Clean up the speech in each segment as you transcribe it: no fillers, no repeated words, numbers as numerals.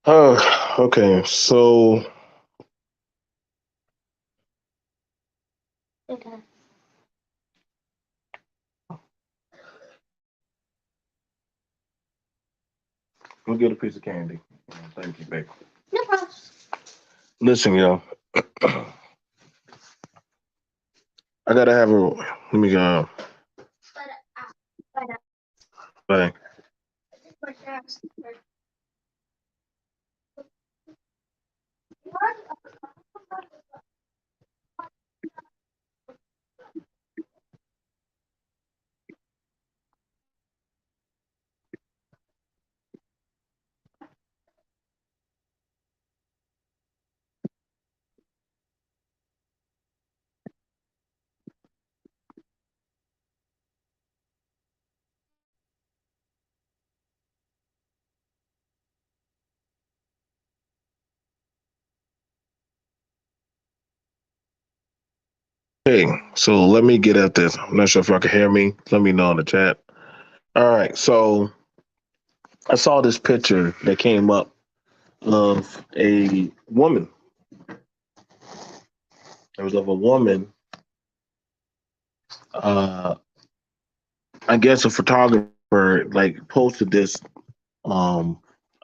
Okay. So Okay. I'm gonna get a piece of candy. Thank you, babe. No problem. Listen, yo, I gotta have a. Let me go. But, but, Bye. Hey, so let me get at this. I'm not sure if y'all can hear me. Let me know in the chat. All right. So I saw this picture that came up of a woman. It was of a woman. Uh, I guess a photographer like posted this um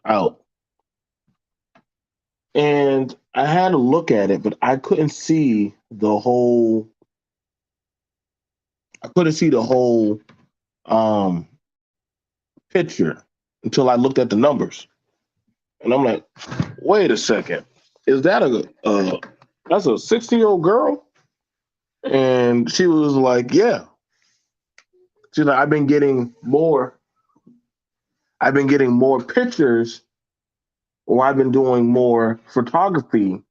out, and I had to look at it, but I couldn't see the whole. I couldn't see the whole um picture until I looked at the numbers, and I'm like, wait a second, is that a that's a 16-year-old girl? And she was like, yeah. She's like, I've been getting more pictures, or I've been doing more photography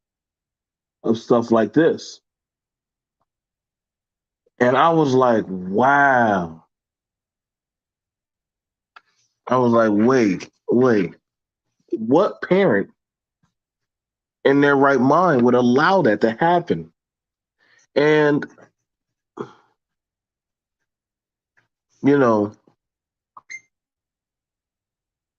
of stuff like this. And I was like, wow. I was like, wait, what parent in their right mind would allow that to happen? And, you know,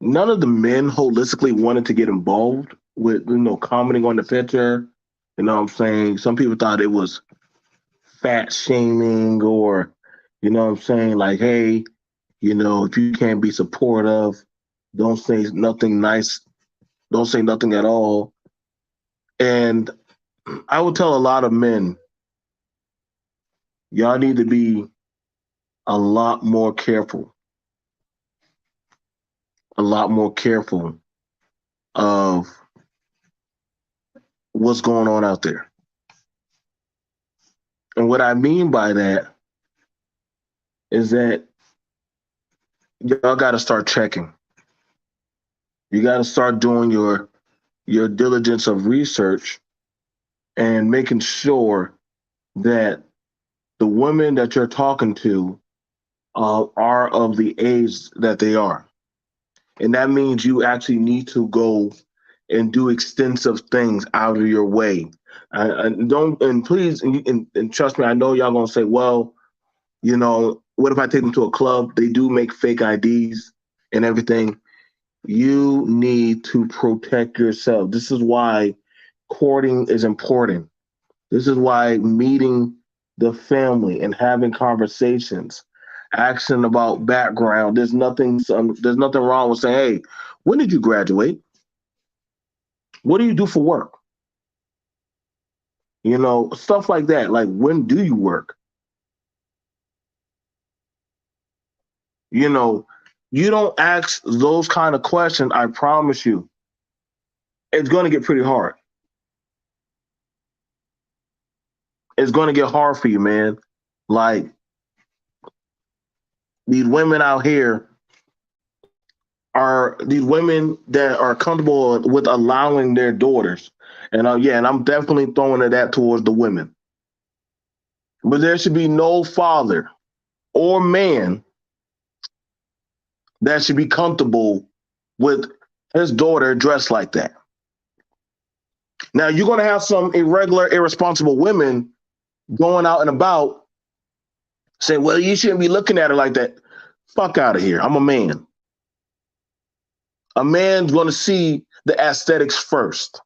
none of the men holistically wanted to get involved with, commenting on the picture. You know what I'm saying? Some people thought it was fat shaming, or, what I'm saying? Like, hey, if you can't be supportive, don't say nothing nice, don't say nothing at all. And I would tell a lot of men, y'all need to be a lot more careful, a lot more careful of what's going on out there. And what I mean by that is that y'all got to start checking. You got to start doing your diligence of research and making sure that the women that you're talking to are of the age that they are. And that means you actually need to go and do extensive things out of your way. And don't, and please, and trust me, I know y'all gonna say, well, what if I take them to a club? They do make fake IDs and everything. You need to protect yourself. This is why courting is important. This is why meeting the family and having conversations, asking about background. There's nothing wrong with saying, "Hey, when did you graduate? What do you do for work?" Stuff like that. Like, when do you work? You know, you don't ask those kind of questions. I promise you, it's going to get pretty hard. It's going to get hard for you, man. Like, these women out here are these women that are comfortable with allowing their daughters. And yeah, and I'm definitely throwing that towards the women. But there should be no father or man that should be comfortable with his daughter dressed like that. Now you're gonna have some irregular, irresponsible women going out and about saying, "Well, you shouldn't be looking at her like that." Fuck out of here. I'm a man. A man's gonna see the aesthetics first.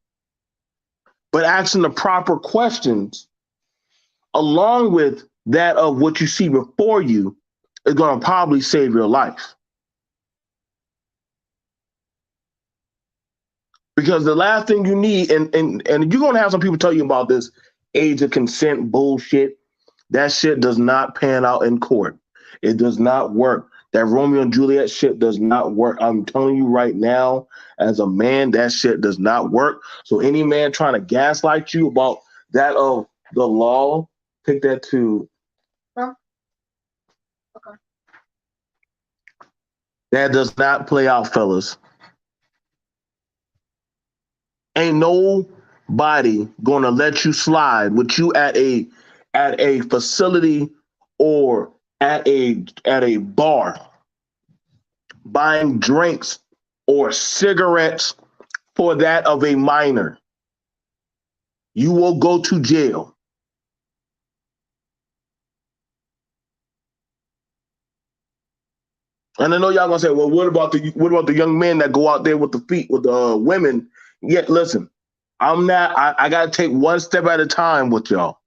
But asking the proper questions along with that of what you see before you is going to probably save your life. Because the last thing you need, and you're going to have some people tell you about this age of consent bullshit. That shit does not pan out in court. It does not work. That Romeo and Juliet shit does not work. I'm telling you right now, as a man, that shit does not work. So any man trying to gaslight you about that of the law, take that to. Huh? Okay. That does not play out, fellas. Ain't nobody gonna let you slide with you at a facility or at a bar buying drinks or cigarettes for that of a minor. You will go to jail. And I know y'all gonna say, well, what about the young men that go out there with the women? Yeah, listen, I gotta take one step at a time with y'all.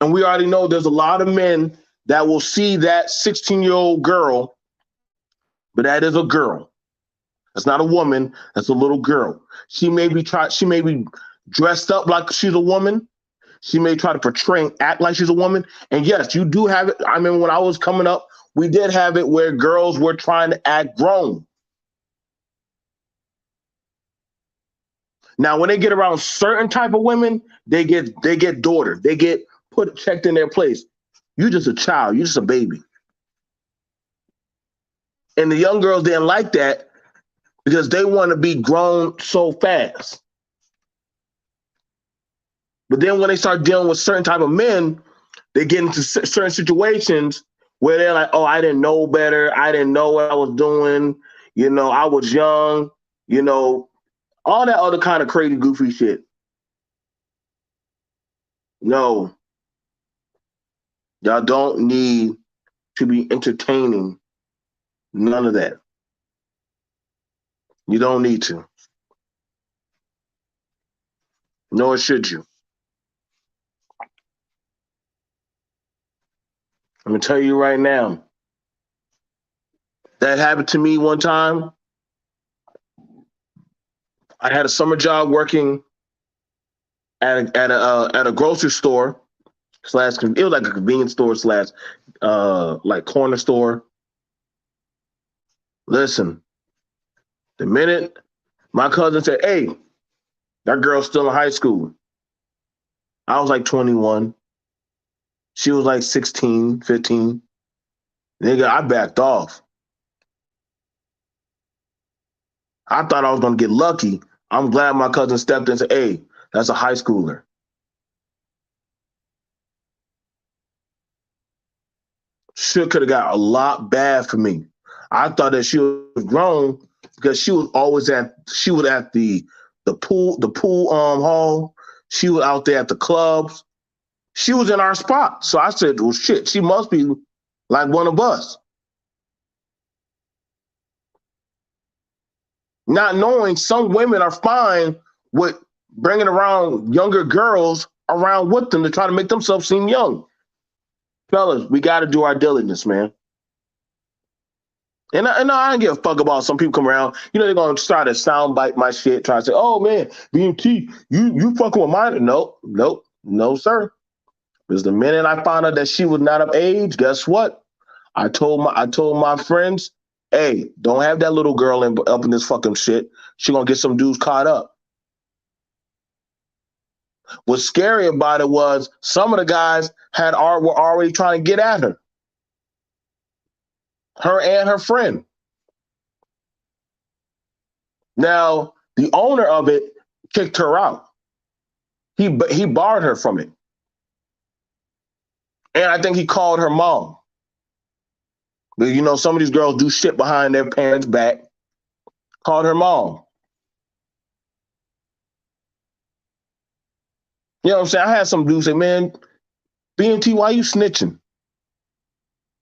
And we already know there's a lot of men that will see that 16-year-old girl, but that is a girl. That's not a woman, that's a little girl. She may be dressed up like she's a woman. She may try to portray and act like she's a woman. And yes, you do have it. I remember when I was coming up, we did have it where girls were trying to act grown. Now, when they get around certain type of women, they get daughter. They get checked in their place. You're just a child. You're just a baby. And the young girls didn't like that because they want to be grown so fast. But then when they start dealing with certain type of men, they get into certain situations where they're like, oh, I didn't know better. I didn't know what I was doing. You know, I was young, you know, all that other kind of crazy, goofy shit. No. Y'all don't need to be entertaining none of that. You don't need to. Nor should you. I'm going to tell you right now. That happened to me one time. I had a summer job working at a grocery store / it was like a convenience store / like corner store. Listen, the minute my cousin said, hey, that girl's still in high school. I was like 21. She was like 16, 15. Nigga, I backed off. I thought I was going to get lucky. I'm glad my cousin stepped in and said, hey, that's a high schooler. Shit could have got a lot bad for me. I thought that she was grown because she was at the pool hall. She was out there at the clubs. She was in our spot. So I said, well, shit, she must be like one of us. Not knowing some women are fine with bringing around younger girls around with them to try to make themselves seem young. Fellas, we got to do our diligence, man. And I don't give a fuck about some people come around. You know, they're going to try to soundbite my shit, try to say, oh, man, BMT, you fucking with mine. No, sir. Because the minute I found out that she was not of age, guess what? I told my friends, hey, don't have that little girl up in this fucking shit. She going to get some dudes caught up. What's scary about it was some of the guys were already trying to get at her. Her and her friend. Now, the owner of it kicked her out. He barred her from it. And I think he called her mom. But you know, some of these girls do shit behind their parents' back. Called her mom. You know what I'm saying? I had some dudes say, man, BMT, why you snitching?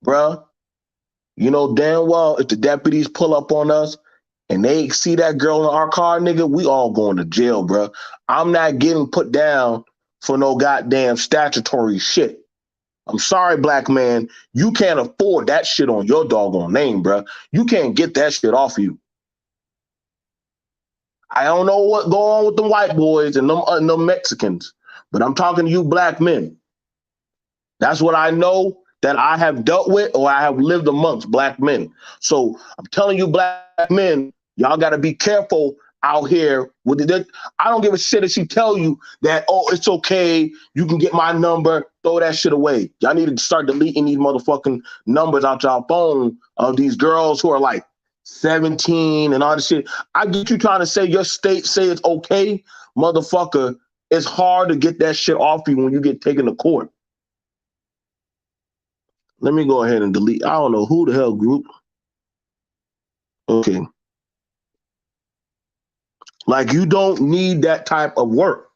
Bruh, you know damn well if the deputies pull up on us, and they see that girl in our car, nigga, we all going to jail, bro. I'm not getting put down for no goddamn statutory shit. I'm sorry, black man. You can't afford that shit on your doggone name, bro. You can't get that shit off you. I don't know what go on with the white boys and them Mexicans, but I'm talking to you black men. That's what I know that I have dealt with or I have lived amongst black men. So I'm telling you black men, y'all got to be careful out here with it. I don't give a shit if she tell you that, oh, it's okay, you can get my number, throw that shit away. Y'all need to start deleting these motherfucking numbers out y'all phone of these girls who are like 17 and all this shit. I get you trying to say your state say it's okay, motherfucker. It's hard to get that shit off you when you get taken to court. Let me go ahead and delete. I don't know who the hell group. Okay. Like, you don't need that type of work.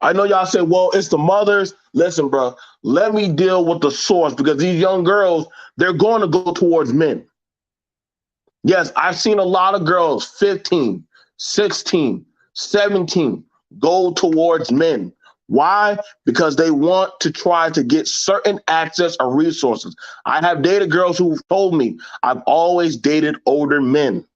I know y'all say, well, it's the mothers. Listen, bro, let me deal with the source because these young girls, they're going to go towards men. Yes, I've seen a lot of girls, 15, 16, 17, go towards men. Why? Because they want to try to get certain access or resources. I have dated girls who've told me I've always dated older men.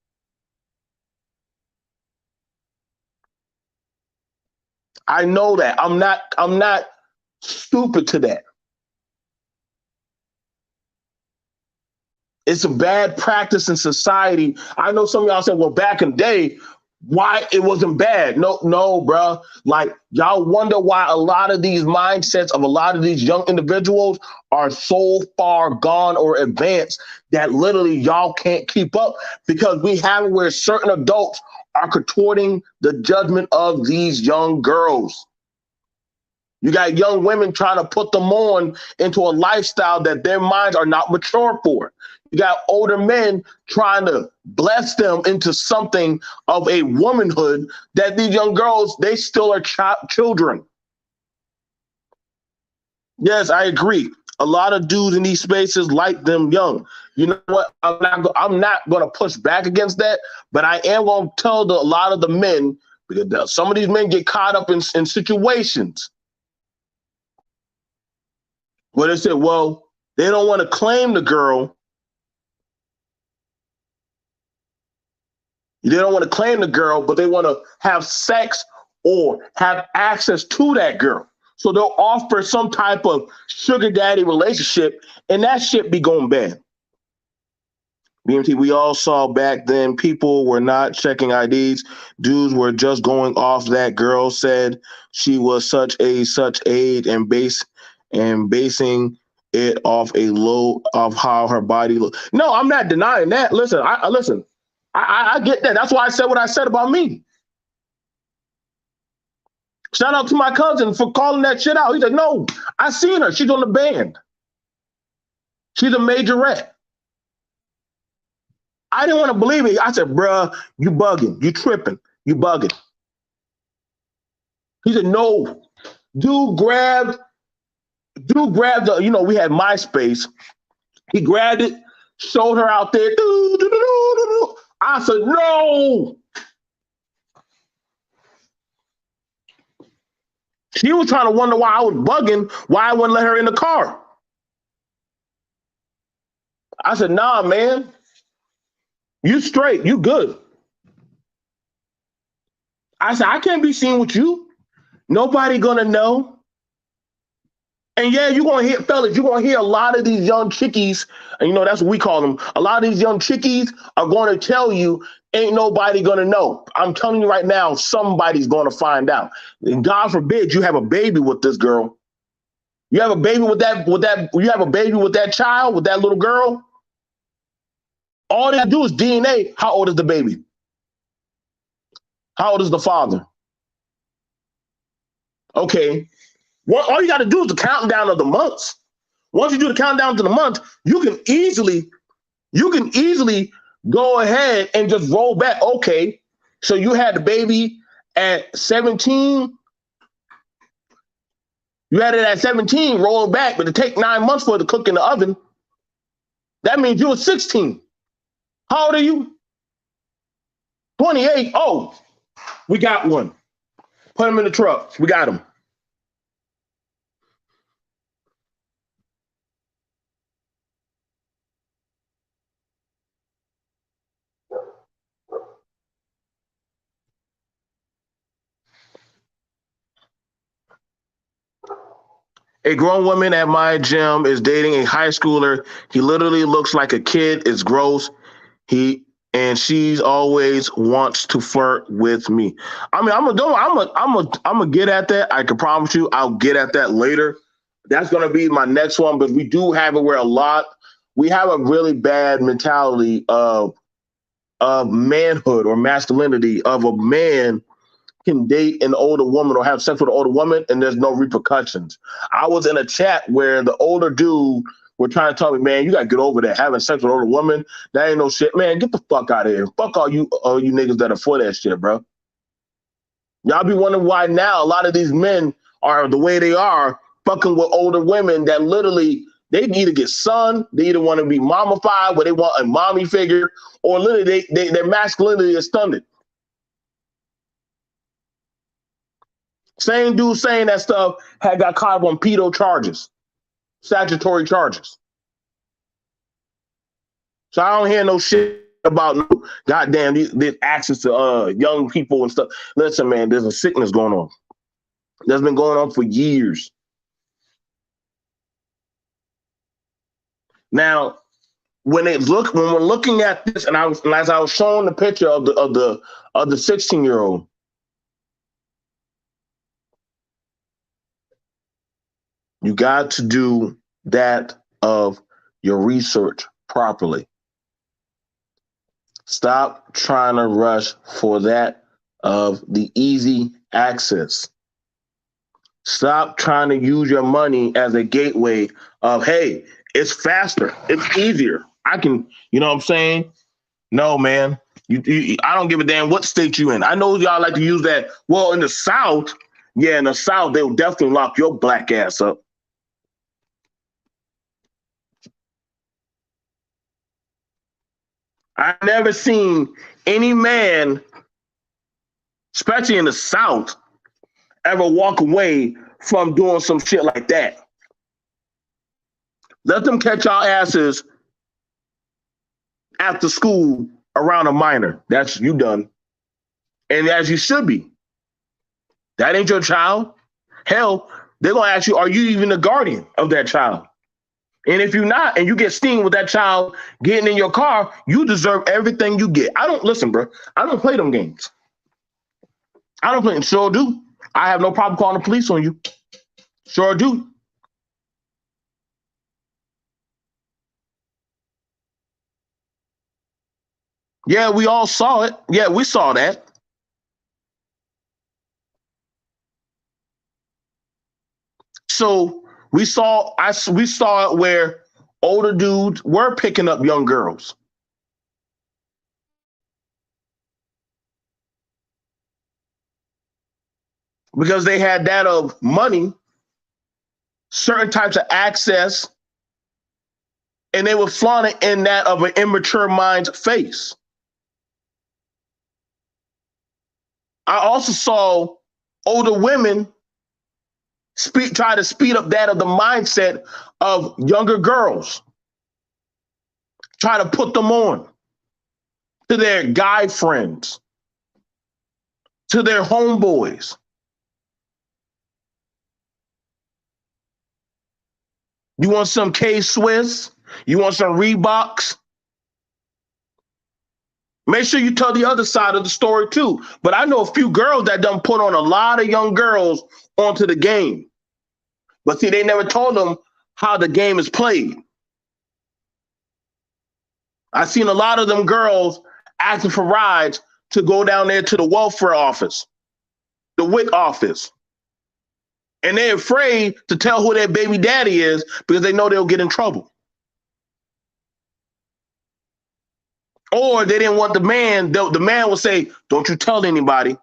I know that. I'm not stupid to that. It's a bad practice in society. I know some of y'all said, well, back in the day, why it wasn't bad. No, bro. Like, y'all wonder why a lot of these mindsets of a lot of these young individuals are so far gone or advanced that literally y'all can't keep up because we have it where certain adults are contorting the judgment of these young girls. You got young women trying to put them on into a lifestyle that their minds are not mature for. You got older men trying to bless them into something of a womanhood that these young girls, they still are children. Yes, I agree. A lot of dudes in these spaces like them young. You know what? I'm not going to push back against that, but I am going to tell a lot of the men, because some of these men get caught up in situations where they say, well, they don't want to claim the girl. They don't want to claim the girl, but they want to have sex or have access to that girl. So they'll offer some type of sugar daddy relationship, and that shit be going bad. BMT, we all saw back then people were not checking IDs. Dudes were just going off that girl said she was such age and basing it off a low of how her body looked. No, I'm not denying that. Listen, I get that. That's why I said what I said about me. Shout out to my cousin for calling that shit out. He said, no, I seen her. She's on the band. She's a majorette. I didn't want to believe it. I said, bruh, you bugging. You tripping. You bugging. He said, no. Dude grabbed the, we had MySpace. He grabbed it, showed her out there. I said, no. She was trying to wonder why I was bugging, why I wouldn't let her in the car. I said, nah, man. You straight. You good. I said, I can't be seen with you. Nobody gonna know. And yeah, you're gonna hear, fellas, you're gonna hear a lot of these young chickies, and that's what we call them. A lot of these young chickies are gonna tell you, ain't nobody gonna know. I'm telling you right now, somebody's gonna find out. And God forbid you have a baby with this girl. You have a baby with that child, with that little girl. All they do is DNA. How old is the baby? How old is the father? Okay. All you got to do is the countdown of the months. Once you do the countdown to the month, you can easily go ahead and just roll back. Okay, so you had the baby at 17. You had it at 17, roll it back, but it take 9 months for it to cook in the oven. That means you were 16. How old are you? 28. Oh, we got one. Put him in the truck. We got him. A grown woman at my gym is dating a high schooler. He literally looks like a kid. It's gross. He and she's always wants to flirt with me. I mean, I'm gonna get at that. I can promise you, I'll get at that later. That's gonna be my next one. But we do have it where we have a really bad mentality of manhood or masculinity of a man can date an older woman or have sex with an older woman and there's no repercussions. I was in a chat where the older dude were trying to tell me, man, you gotta get over that. Having sex with an older woman, that ain't no shit. Man, get the fuck out of here. Fuck all you niggas that are for that shit, bro. Y'all be wondering why now a lot of these men are the way they are, fucking with older women that literally they either get son, they either want to be mommified, where they want a mommy figure, or literally their masculinity is stunted. Same dude saying that stuff had got caught up on pedo charges, statutory charges. So I don't hear no shit about no goddamn this access to young people and stuff. Listen, man, there's a sickness going on. That's been going on for years. Now, when we're looking at this, and as I was showing the picture of the 16-year-old, you got to do that of your research properly. Stop trying to rush for that of the easy access. Stop trying to use your money as a gateway of, hey, it's faster, it's easier. I can, you know what I'm saying? No, man. I don't give a damn what state you in. I know y'all like to use that. Well, in the South, yeah, in the South, they'll definitely lock your black ass up. I've never seen any man, especially in the South, ever walk away from doing some shit like that. Let them catch our asses after school around a minor. That's you done. And as you should be. That ain't your child. Hell, they're going to ask you, are you even the guardian of that child? And if you're not, and you get seen with that child getting in your car, you deserve everything you get. Listen, bro, I don't play them games. I don't play them. Sure do. I have no problem calling the police on you. Sure do. Yeah, we all saw it. Yeah, we saw that. So we saw it where older dudes were picking up young girls. Because they had that of money, certain types of access, and they were flaunting in that of an immature mind's face. I also saw older women try to speed up that of the mindset of younger girls. Try to put them on to their guy friends, to their homeboys. You want some K-Swiss? You want some Reeboks? Make sure you tell the other side of the story too. But I know a few girls that done put on a lot of young girls onto the game. But see, they never told them how the game is played. I've seen a lot of them girls asking for rides to go down there to the welfare office, the WIC office. And they're afraid to tell who their baby daddy is because they know they'll get in trouble. Or they didn't want the man will say, don't you tell anybody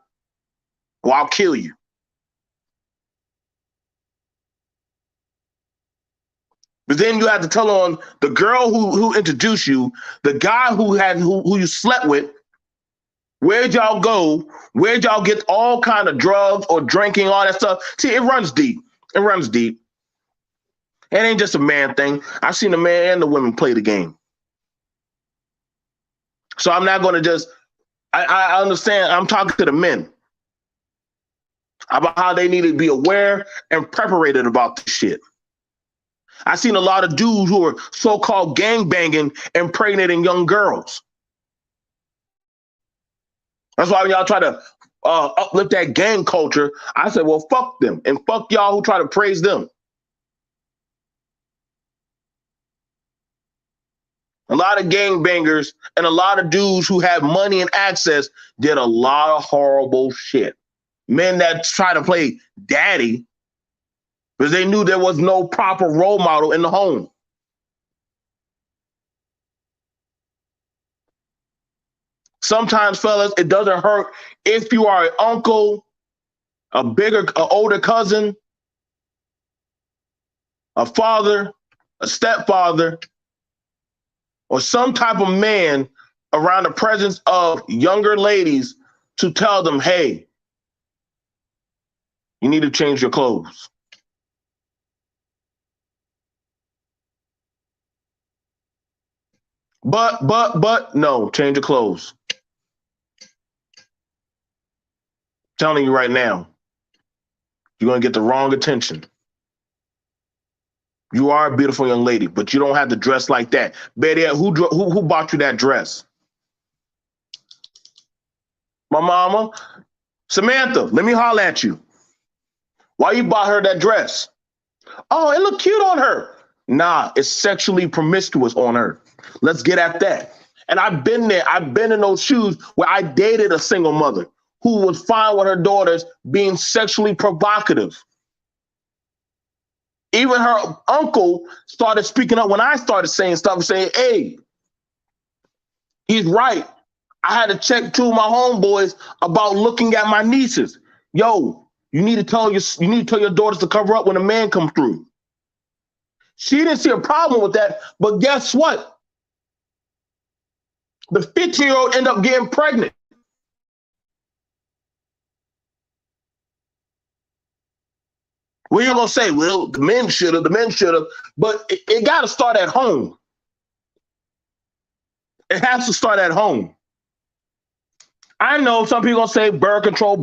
or I'll kill you. But then you have to tell on the girl who introduced you, the guy who you slept with. Where'd y'all go? Where'd y'all get all kind of drugs or drinking, all that stuff? See, it runs deep. It runs deep. It ain't just a man thing. I've seen the man and the women play the game. So I'm not going to just, I understand. I'm talking to the men about how they need to be aware and preparated about this shit. I've seen a lot of dudes who are so-called gang banging, impregnating young girls. That's why when y'all try to uplift that gang culture, I said, well, fuck them and fuck y'all who try to praise them. A lot of gang bangers and a lot of dudes who have money and access did a lot of horrible shit. Men that try to play daddy because they knew there was no proper role model in the home. Sometimes, fellas, it doesn't hurt if you are an uncle, an older cousin, a father, a stepfather, or some type of man around the presence of younger ladies to tell them, hey, you need to change your clothes. But no, change your clothes. Telling you right now, you're going to get the wrong attention. You are a beautiful young lady, but you don't have to dress like that. Betty, who bought you that dress? My mama. Samantha, let me holler at you. Why you bought her that dress? Oh, it looked cute on her. Nah, it's sexually promiscuous on her. Let's get at that. And I've been there. I've been in those shoes where I dated a single mother who was fine with her daughters being sexually provocative. Even her uncle started speaking up when I started saying stuff, saying, hey, he's right. I had to check two of my homeboys about looking at my nieces. Yo, you need to tell your daughters to cover up when a man comes through. She didn't see a problem with that, but guess what? The 15-year-old ended up getting pregnant. We ain't gonna say, well, the men should have, but it got to start at home. It has to start at home. I know some people gonna say birth control.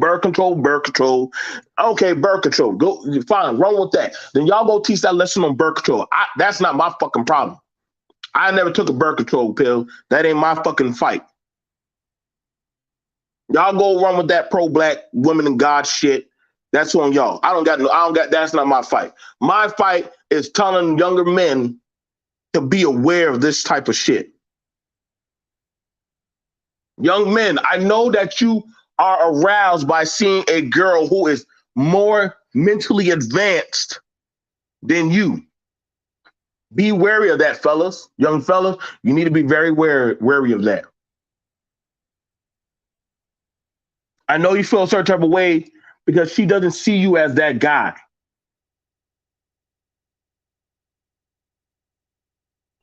Okay, birth control. Go, fine, run with that. Then y'all go teach that lesson on birth control. That's not my fucking problem. I never took a birth control pill. That ain't my fucking fight. Y'all go run with that pro-black women and God shit. That's on y'all. I don't got, that's not my fight. My fight is telling younger men to be aware of this type of shit. Young men, I know that you are aroused by seeing a girl who is more mentally advanced than you. Be wary of that, fellas. Young fellas, you need to be very wary of that. I know you feel a certain type of way because she doesn't see you as that guy.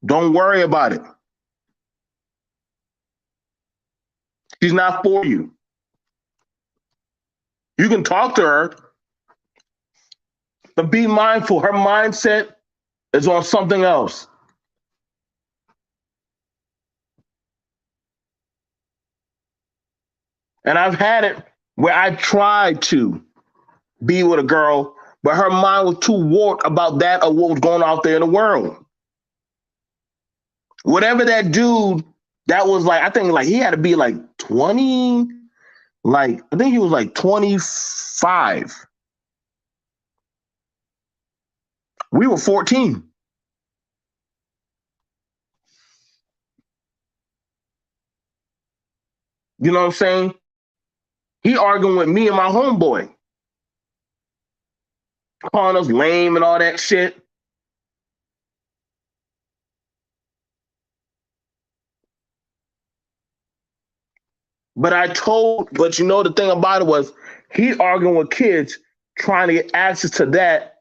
Don't worry about it. She's not for you. You can talk to her, but be mindful. Her mindset is on something else. And I've had it where I tried to be with a girl, but her mind was too warped about that or what was going on out there in the world. Whatever that dude that was like, I think like he had to be like 20, like I think he was like 25. We were 14. You know what I'm saying? He arguing with me and my homeboy, calling us lame and all that shit. But you know, the thing about it was he arguing with kids trying to get access to that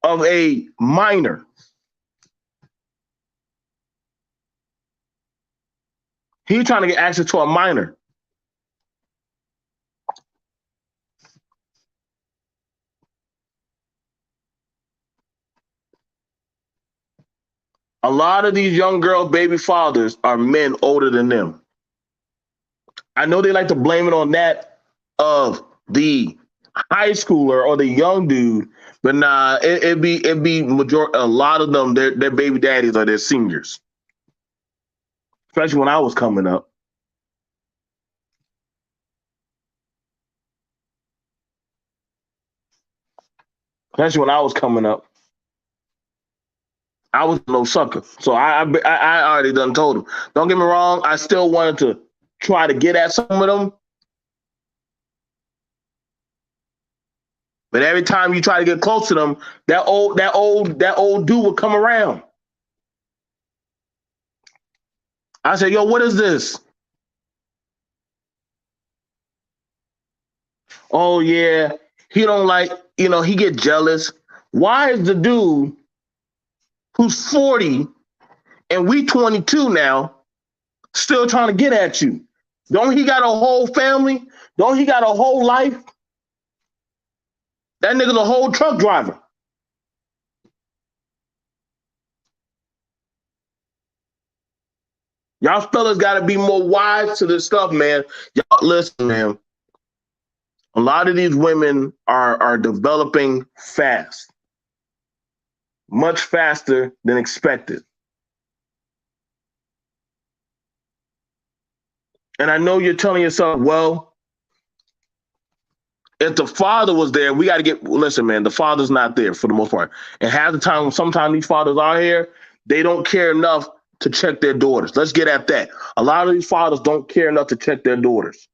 of a minor. He's trying to get access to a minor. A lot of these young girl baby fathers are men older than them. I know they like to blame it on that of the high schooler or the young dude, but nah, it be a lot of them. Their baby daddies are their seniors, especially when I was coming up. Especially when I was coming up, I was no sucker. So I already done told him. Don't get me wrong. I still wanted to try to get at some of them, but every time you try to get close to them, that old dude would come around. I said, "Yo, what is this?" Oh yeah, he don't like. He get jealous. Why is the dude who's 40 and we 22 now still trying to get at you? Don't he got a whole family? Don't he got a whole life? That nigga's a whole truck driver. Y'all fellas got to be more wise to this stuff, man. Y'all listen, man. A lot of these women are developing fast, much faster than expected. And I know you're telling yourself, well, if the father was there, we got to listen, man, the father's not there for the most part. And half the time, sometimes these fathers are here, they don't care enough to check their daughters. Let's get at that. A lot of these fathers don't care enough to check their daughters.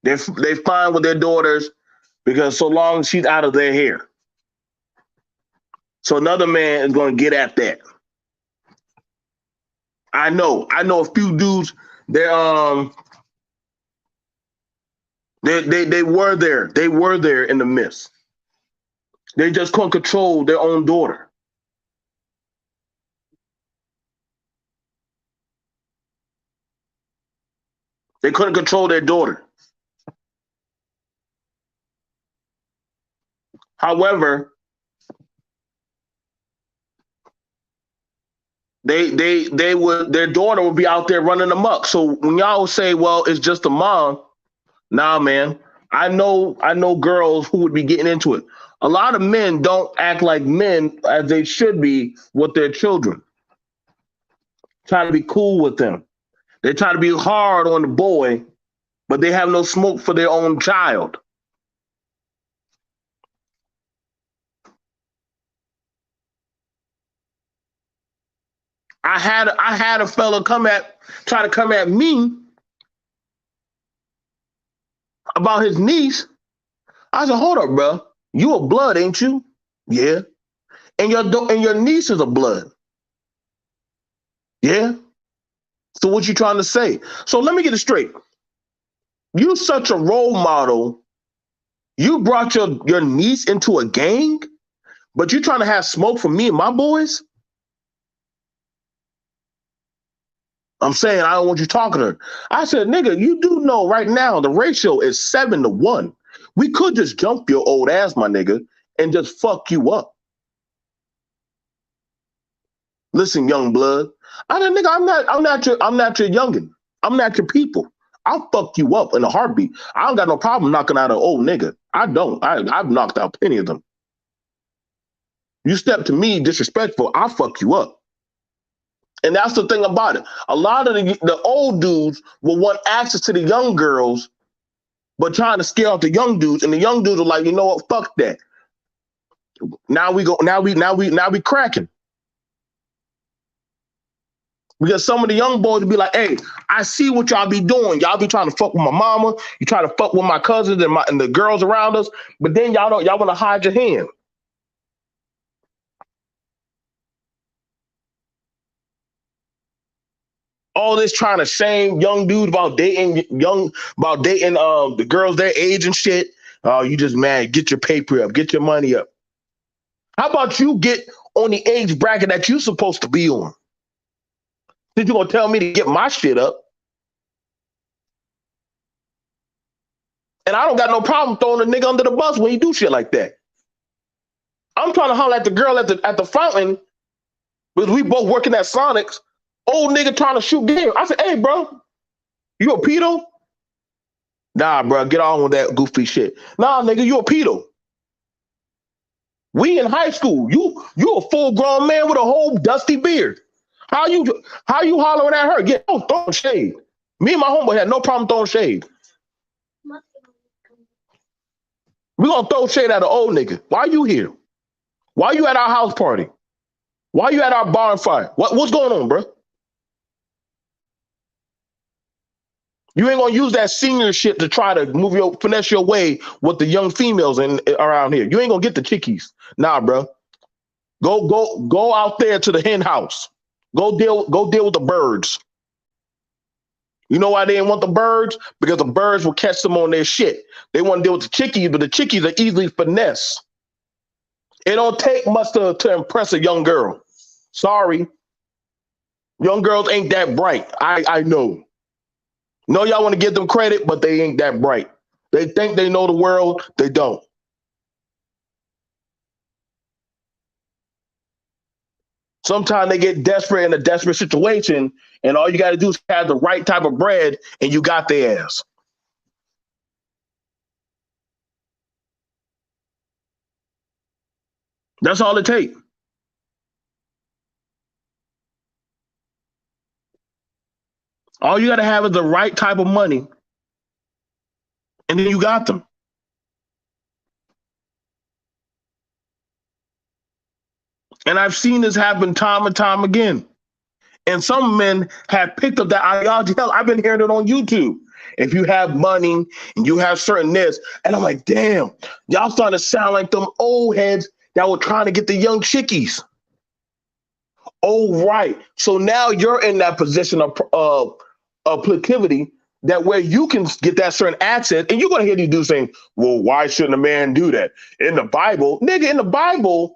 They fine with their daughters because so long as she's out of their hair. So another man is going to get at that. I know a few dudes. They were there. They were there in the midst. They just couldn't control their own daughter. They couldn't control their daughter. However, their daughter would be out there running amok. So when y'all say, well, it's just a mom, nah, man. I know girls who would be getting into it. A lot of men don't act like men as they should be with their children. Try to be cool with them. They try to be hard on the boy, but they have no smoke for their own child. I had a fella try to come at me about his niece. I said, hold up, bro. You a blood, ain't you? Yeah. And your niece is a blood. Yeah. So what you trying to say? So let me get it straight. You such a role model. You brought your niece into a gang, but you trying to have smoke for me and my boys? I'm saying I don't want you talking to her. I said, nigga, you do know right now the ratio is 7-1. We could just jump your old ass, my nigga, and just fuck you up. Listen, young blood. I said, nigga, I'm not your youngin. I'm not your people. I'll fuck you up in a heartbeat. I don't got no problem knocking out an old nigga. I don't. I've knocked out plenty of them. You step to me disrespectful, I'll fuck you up. And that's the thing about it. A lot of the old dudes will want access to the young girls, but trying to scare off the young dudes. And the young dudes are like, you know what? Fuck that. Now we cracking. Because some of the young boys will be like, hey, I see what y'all be doing. Y'all be trying to fuck with my mama. You try to fuck with my cousins and the girls around us. But then y'all want to hide your hand. All this trying to shame young dudes about dating the girls their age and shit. Oh, you just mad. Get your paper up. Get your money up. How about you get on the age bracket that you're supposed to be on? Since you're gonna tell me to get my shit up. And I don't got no problem throwing a nigga under the bus when you do shit like that. I'm trying to holler at the girl at the fountain because we both working at Sonics. Old nigga trying to shoot game. I said, hey, bro, you a pedo? Nah, bro, get on with that goofy shit. Nah, nigga, you a pedo. We in high school. You a full grown man with a whole dusty beard. How you hollering at her? Yeah, don't throw shade. Me and my homeboy had no problem throwing shade. We gonna throw shade at an old nigga. Why you here? Why you at our house party? Why you at our bonfire? What's going on, bro? You ain't gonna use that senior shit to try to finesse your way with the young females around here. You ain't gonna get the chickies. Nah, bro. Go out there to the hen house. Go deal with the birds. You know why they didn't want the birds? Because the birds will catch them on their shit. They want to deal with the chickies, but the chickies are easily finesse. It don't take much to impress a young girl. Sorry. Young girls ain't that bright. I know. No, y'all want to give them credit, but they ain't that bright. They think they know the world. They don't. Sometimes they get desperate in a desperate situation, and all you got to do is have the right type of bread, and you got their ass. That's all it takes. All you got to have is the right type of money, and then you got them. And I've seen this happen time and time again. And some men have picked up that ideology. Hell, I've been hearing it on YouTube. If you have money and you have certain this, and I'm like, damn, y'all starting to sound like them old heads that were trying to get the young chickies. Oh, right. So now you're in that position of proclivity that where you can get that certain access, and you're going to hear these dudes saying, well, why shouldn't a man do that? In the Bible, nigga, in the Bible,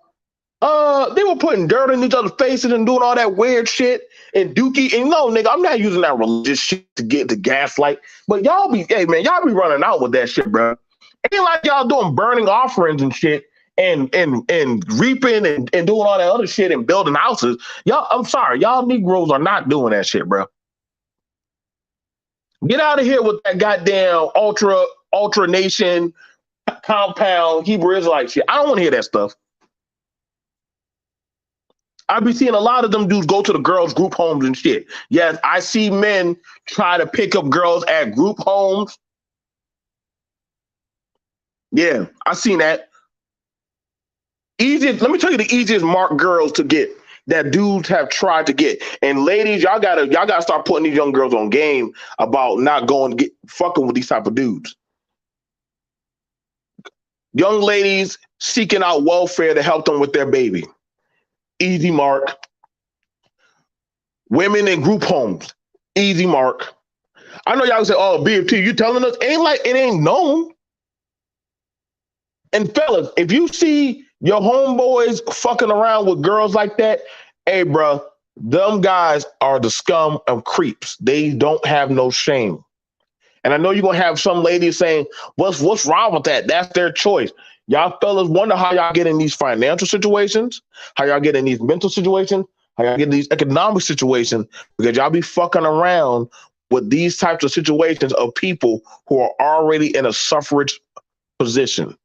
they were putting dirt in each other's faces and doing all that weird shit and dookie. And no, nigga, I'm not using that religious shit to get the gaslight. But y'all be running out with that shit, bro. It ain't like y'all doing burning offerings and shit and reaping and doing all that other shit and building houses. Y'all, I'm sorry, y'all Negroes are not doing that shit, bro. Get out of here with that goddamn ultra nation compound Hebrew Israelite shit. I don't want to hear that stuff. I be seeing a lot of them dudes go to the girls' group homes and shit. Yes, I see men try to pick up girls at group homes. Yeah, I seen that. Let me tell you the easiest mark girls to get that dudes have tried to get. And ladies, y'all gotta start putting these young girls on game about not fucking with these type of dudes. Young ladies seeking out welfare to help them with their baby. Easy mark. Women in group homes. Easy mark. I know y'all say, oh, BFT, you telling us? It ain't known. And fellas, if you see your homeboys fucking around with girls like that, hey, bro, them guys are the scum of creeps. They don't have no shame. And I know you're going to have some ladies saying, what's wrong with that? That's their choice. Y'all fellas wonder how y'all get in these financial situations, how y'all get in these mental situations, how y'all get in these economic situations, because y'all be fucking around with these types of situations of people who are already in a suffrage position.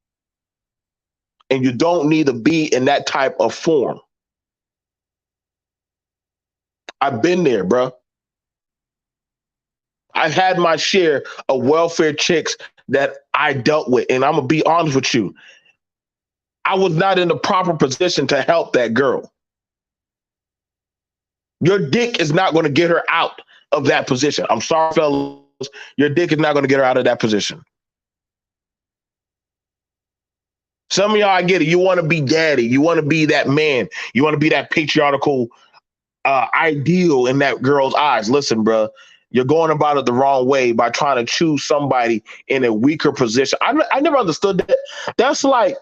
And you don't need to be in that type of form. I've been there, bro. I've had my share of welfare chicks that I dealt with. And I'm going to be honest with you. I was not in the proper position to help that girl. Your dick is not going to get her out of that position. I'm sorry, fellas. Your dick is not going to get her out of that position. Some of y'all, I get it. You want to be daddy. You want to be that man. You want to be that patriarchal ideal in that girl's eyes. Listen, bro, you're going about it the wrong way by trying to choose somebody in a weaker position. I never understood that. That's like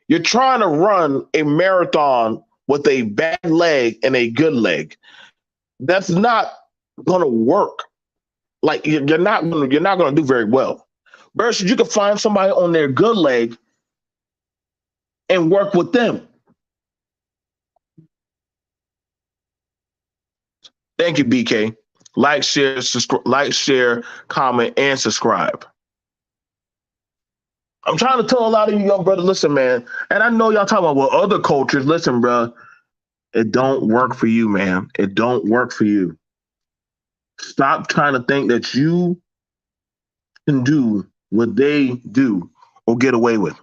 you're trying to run a marathon with a bad leg and a good leg. That's not gonna work. Like you're not gonna do very well. Versus you can find somebody on their good leg and work with them. Thank you, BK. Like, share, comment, and subscribe. I'm trying to tell a lot of you young brothers, listen, man. And I know y'all talking about well, other cultures. Listen, bro, it don't work for you, man. It don't work for you. Stop trying to think that you can do what they do or get away with.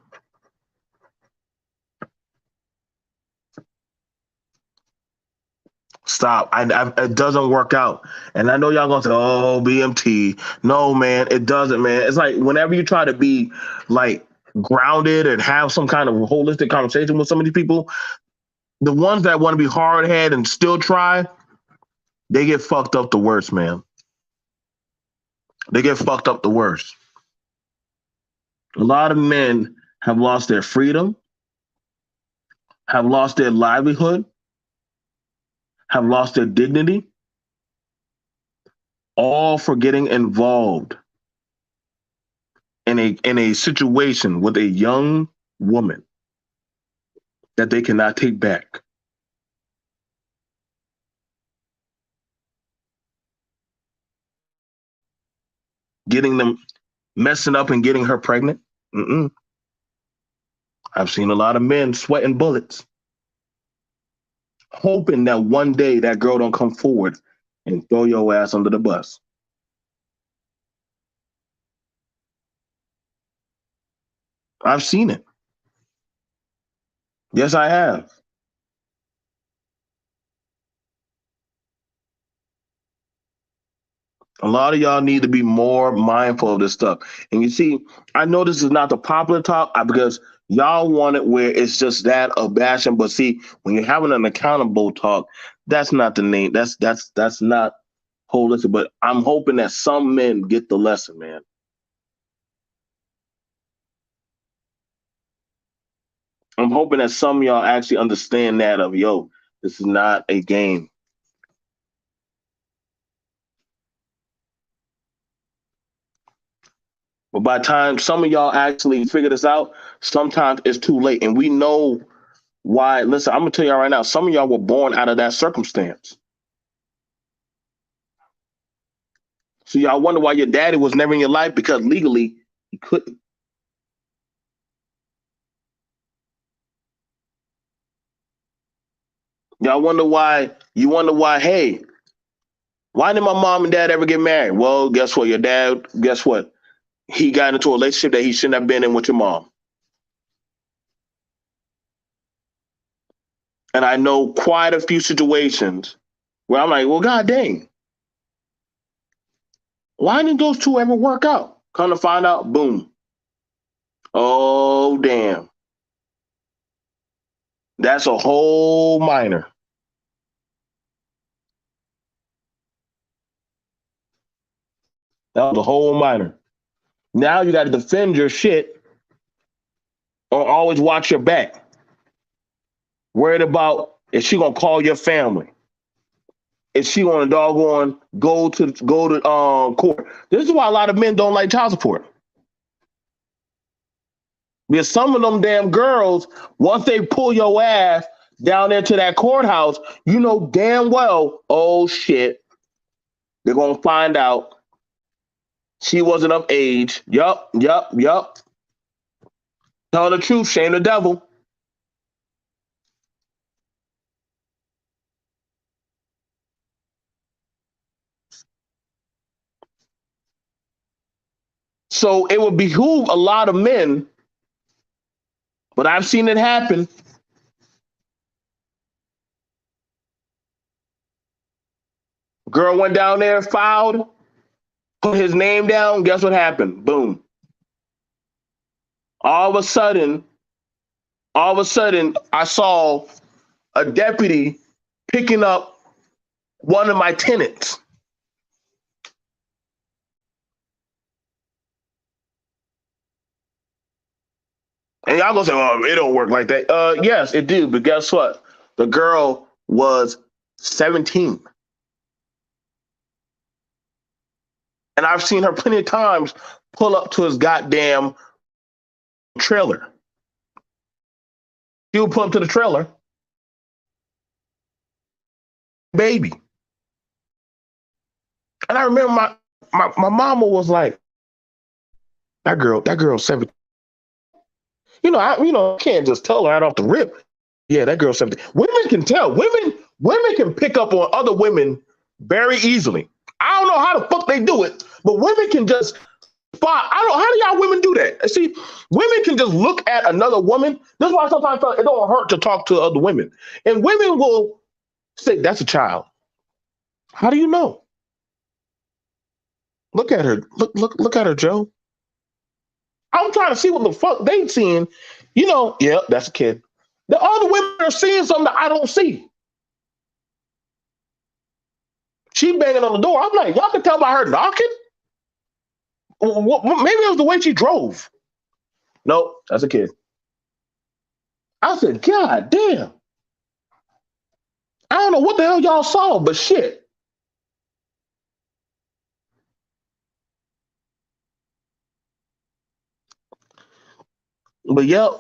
Stop. It doesn't work out. And I know y'all gonna say, oh, BMT. No, man, it doesn't, man. It's like whenever you try to be like grounded and have some kind of holistic conversation with some of these people, the ones that want to be hard headed and still try, they get fucked up the worst, man. They get fucked up the worst. A lot of men have lost their freedom, have lost their livelihood, have lost their dignity, all for getting involved in a situation with a young woman that they cannot take back. Getting them messing up and getting her pregnant. Mm-mm. I've seen a lot of men sweating bullets, hoping that one day that girl don't come forward and throw your ass under the bus. I've seen it. Yes, I have. A lot of y'all need to be more mindful of this stuff. And you see, I know this is not the popular talk because y'all want it where it's just that of bashing. But see, when you're having an accountable talk, that's not the name. That's not holistic. But I'm hoping that some men get the lesson, man. I'm hoping that some of y'all actually understand that of yo, this is not a game. But by the time some of y'all actually figure this out, sometimes it's too late. And we know why. Listen, I'm gonna tell y'all right now, some of y'all were born out of that circumstance. So y'all wonder why your daddy was never in your life because legally he couldn't. Y'all wonder why, hey, why did my mom and dad ever get married? Well, guess what? Your dad, guess what? He got into a relationship that he shouldn't have been in with your mom. And I know quite a few situations where I'm like, well, God dang, why didn't those two ever work out? Come to find out, boom. Oh, damn. That's a whole minor. That was a whole minor. Now you got to defend your shit or always watch your back. Worried about is she gonna call your family? Is she gonna doggone go to court? This is why a lot of men don't like child support. Because some of them damn girls, once they pull your ass down there to that courthouse, you know damn well, oh shit, they're gonna find out she wasn't of age. Yup. Tell the truth, shame the devil. So it would behoove a lot of men, but I've seen it happen. Girl went down there, filed, put his name down. Guess what happened? Boom. All of a sudden, I saw a deputy picking up one of my tenants. And y'all gonna say, "Oh, it don't work like that." Yes, it do. But guess what? The girl was 17, and I've seen her plenty of times pull up to his goddamn trailer. He would pull up to the trailer, baby. And I remember my mama was like, that girl's 17. I can't just tell her right off the rip. Yeah, that girl's 17. Women can tell. Women can pick up on other women very easily. I don't know how the fuck they do it, but women can just spot. How do y'all women do that? See, women can just look at another woman. This is why sometimes it don't hurt to talk to other women. And women will say, that's a child. How do you know? Look at her. Look at her, Joe. I'm trying to see what the fuck they seeing. Yeah, that's a kid. The other women are seeing something that I don't see. She banging on the door. I'm like, y'all can tell by her knocking. Maybe it was the way she drove. Nope, that's a kid. I said, God damn. I don't know what the hell y'all saw, but shit. But yep.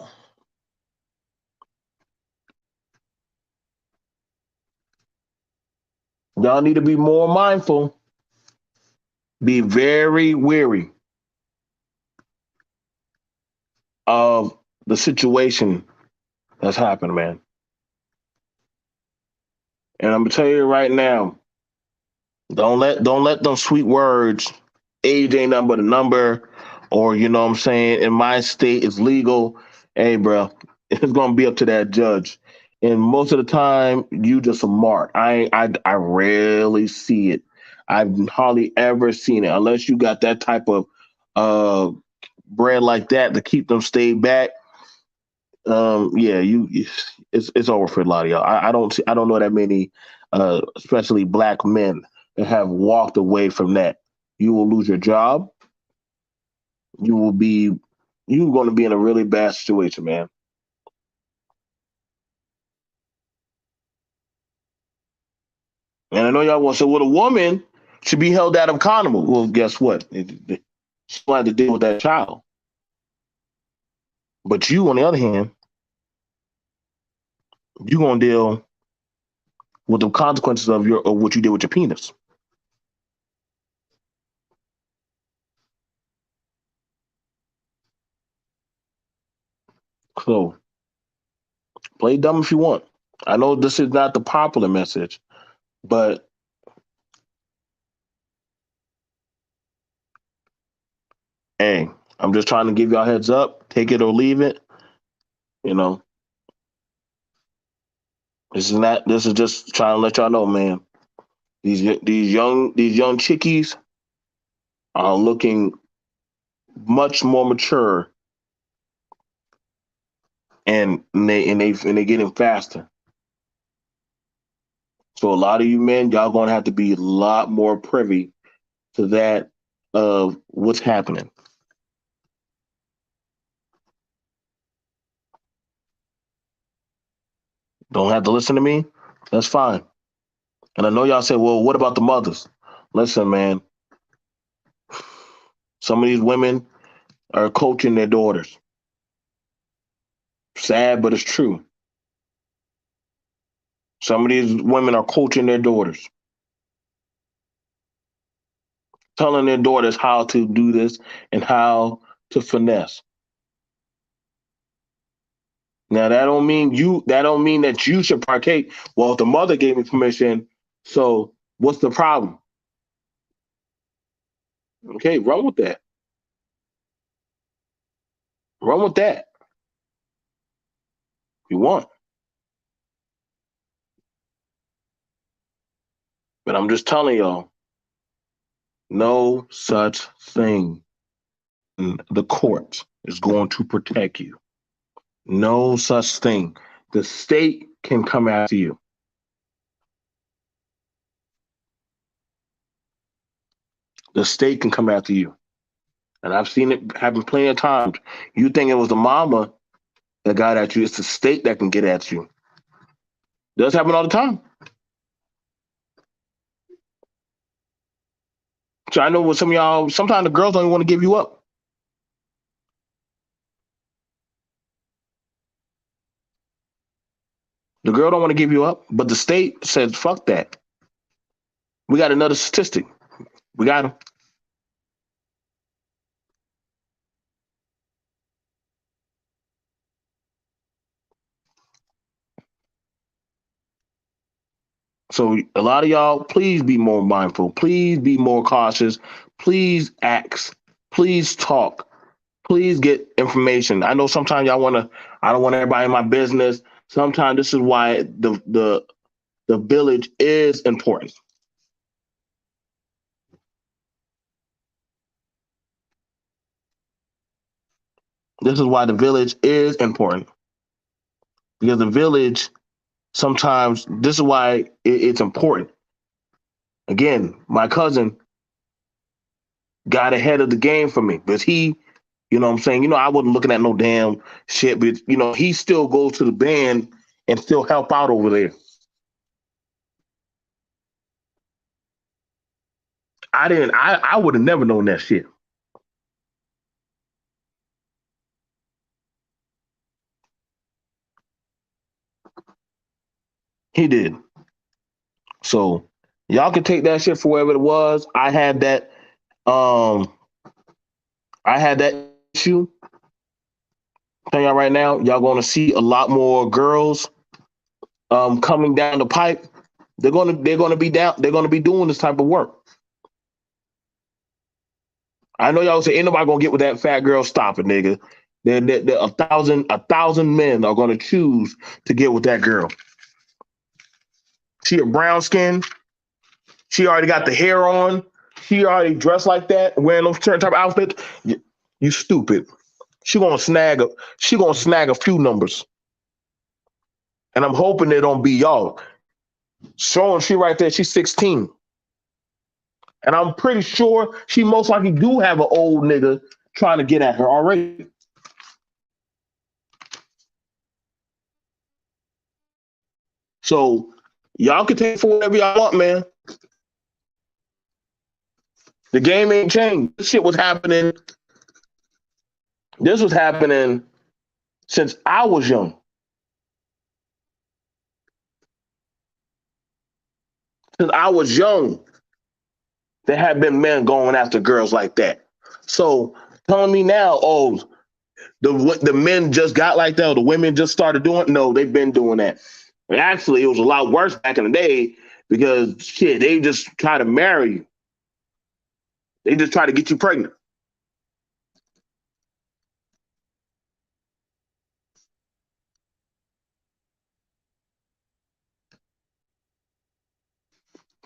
Y'all need to be more mindful. Be very wary of the situation that's happening, man. And I'm gonna tell you right now, don't let them sweet words, age ain't nothing but a number, or you know what I'm saying, in my state it's legal. Hey, bro, it's gonna be up to that judge. And most of the time, you just a mark. I rarely see it. I've hardly ever seen it unless you got that type of uh bread like that to keep them stayed back. Yeah, it's over for a lot of y'all. I don't know that many, especially black men that have walked away from that. You will lose your job. You will be you're going to be in a really bad situation, man. And I know y'all want to say, well, the woman should be held out accountable. Well, guess what? She will have to deal with that child. But you, on the other hand, you're gonna deal with the consequences of what you did with your penis. So play dumb if you want. I know this is not the popular message, but hey, I'm just trying to give y'all heads up. Take it or leave it. You know, This is just trying to let y'all know, man. These young chickies are looking much more mature, and they getting faster. So a lot of you men, y'all gonna have to be a lot more privy to that of what's happening. Don't have to listen to me. That's fine. And I know y'all say, well, what about the mothers? Listen, man. Some of these women are coaching their daughters. Sad, but it's true. Some of these women are coaching their daughters, telling their daughters how to do this and how to finesse. Now that don't mean that you should partake. Well, if the mother gave me permission, so what's the problem? Okay, run with that. Run with that if you want. But I'm just telling y'all, no such thing. The court is going to protect you. No such thing. The state can come after you. The state can come after you. And I've seen it happen plenty of times. You think it was the mama that got at you, it's the state that can get at you. Does happen all the time. So I know with some of y'all, sometimes the girls don't even want to give you up. The girl don't want to give you up, but the state says, fuck that. We got another statistic. We got them. So a lot of y'all, please be more mindful. Please be more cautious. Please ask. Please talk. Please get information. I know sometimes y'all want to. I don't want everybody in my business. Sometimes this is why the village is important. This is why the village is important because the village sometimes. This is why it's important. Again, my cousin got ahead of the game for me because he, you know what I'm saying? You know, I wasn't looking at no damn shit, but, you know, he still goes to the band and still help out over there. I would have never known that shit. He did. So y'all can take that shit for whatever it was. Um, I had that issue. Tell y'all right now, y'all gonna see a lot more girls coming down the pipe. They're gonna be down. They're gonna be doing this type of work. I know y'all say ain't nobody gonna get with that fat girl. Stop it, nigga. A thousand men are gonna choose to get with that girl. She a brown skin. She already got the hair on. She already dressed like that, wearing those certain type of outfits. You stupid. She gonna snag a. She gonna snag a few numbers, and I'm hoping they don't be y'all. Showing she right there. She's 16. And I'm pretty sure she most likely do have an old nigga trying to get at her already. So y'all can take for whatever y'all want, man. The game ain't changed. This shit was happening. This was happening since I was young. Since I was young, there have been men going after girls like that. So telling me now, oh, the men just got like that, or the women just started doing it. No, they've been doing that. And actually, it was a lot worse back in the day because shit, they just try to marry you. They just try to get you pregnant.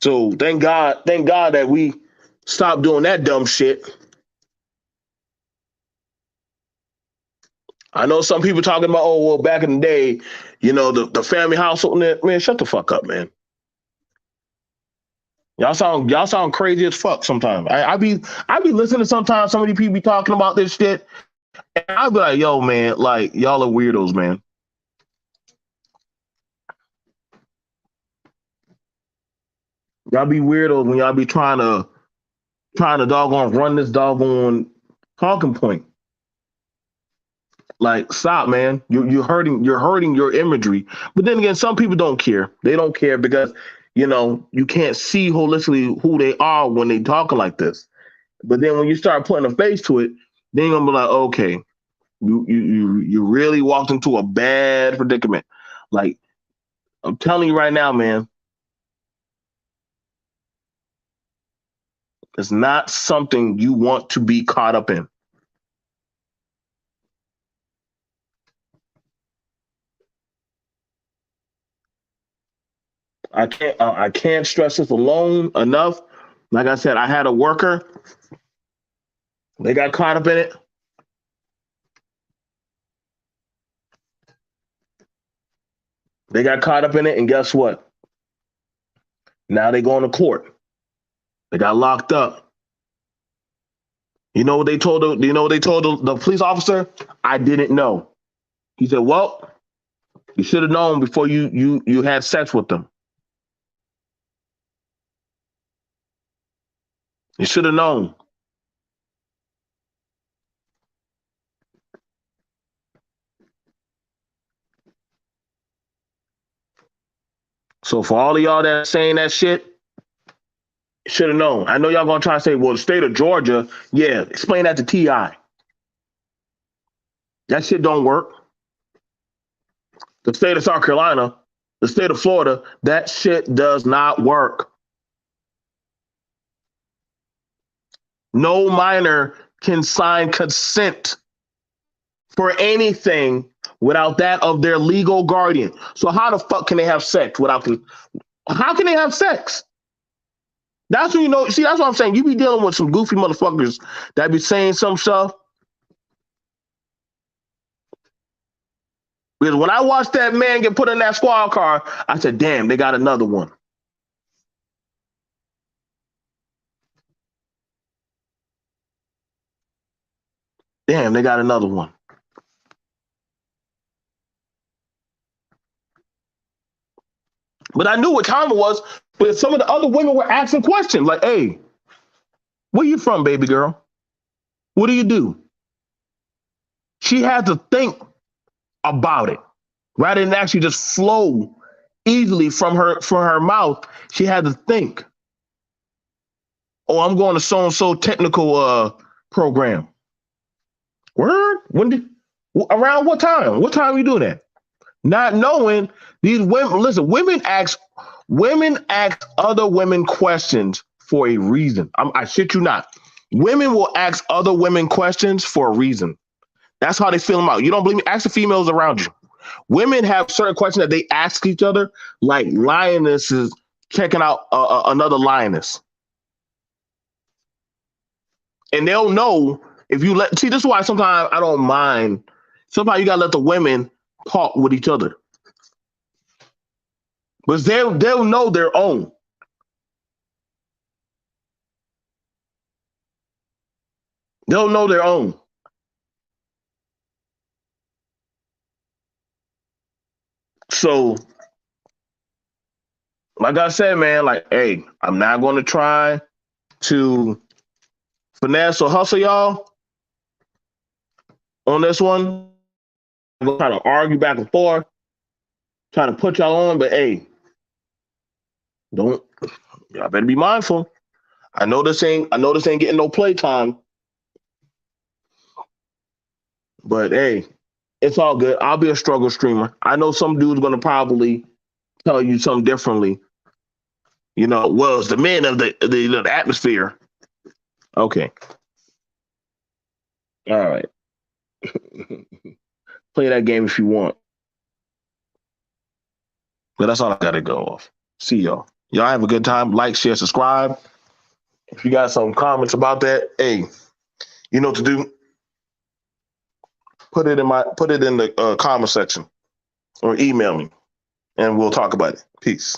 So thank God that we stopped doing that dumb shit. I know some people talking about, oh well, back in the day, you know, the family household. Man, shut the fuck up, man. Y'all sound crazy as fuck sometimes. I be listening to sometimes some of these people be talking about this shit, and I be like, yo, man, like y'all are weirdos, man. Y'all be weirdos when y'all be trying to doggone run this doggone talking point. Like, stop, man. You're hurting your imagery. But then again, some people don't care. They don't care because you can't see holistically who they are when they talking like this. But then when you start putting a face to it, then you're gonna be like, okay, you really walked into a bad predicament. Like, I'm telling you right now, man, it's not something you want to be caught up in. I can't stress this alone enough. Like I said, I had a worker. They got caught up in it. They got caught up in it, and guess what? Now they going to court. They got locked up. You know what they told the police officer? I didn't know. He said, well, you should have known before you had sex with them. You should have known. So for all of y'all that saying that shit, should have known. I know y'all gonna try to say, well, the state of Georgia, yeah, explain that to T.I. That shit don't work. The state of South Carolina, the state of Florida, that shit does not work. No minor can sign consent for anything without that of their legal guardian. So how the fuck can they have sex without? How can they have sex? That's when you know. See, that's what I'm saying. You be dealing with some goofy motherfuckers that be saying some stuff. Because when I watched that man get put in that squad car, I said, damn, they got another one. Damn, they got another one. But I knew what time it was, but some of the other women were asking questions like, hey, where you from, baby girl? What do you do? She had to think about it rather than actually just flow easily from her mouth. She had to think. Oh, I'm going to so-and-so technical program. Word? Around what time? What time are you doing that? Not knowing these women. Listen, women ask other women questions for a reason. I shit you not. Women will ask other women questions for a reason. That's how they feel them out. You don't believe me? Ask the females around you. Women have certain questions that they ask each other, like lionesses checking out another lioness. And they'll know if you let. See, this is why sometimes I don't mind. Sometimes you gotta let the women talk with each other, but they'll know their own. They'll know their own. So, like I said, man, like, hey, I'm not going to try to finesse or hustle y'all on this one. I'm going to try to argue back and forth, trying to put y'all on, but hey, y'all better be mindful. I know this ain't getting no playtime, but hey, it's all good. I'll be a struggle streamer. I know some dude's going to probably tell you something differently. You know, well, it's the men of the atmosphere. Okay. All right. Play that game if you want. But that's all I got to go off. See y'all. Y'all have a good time. Like, share, subscribe. If you got some comments about that, hey, you know what to do. Put it in the comment section or email me, and we'll talk about it. Peace.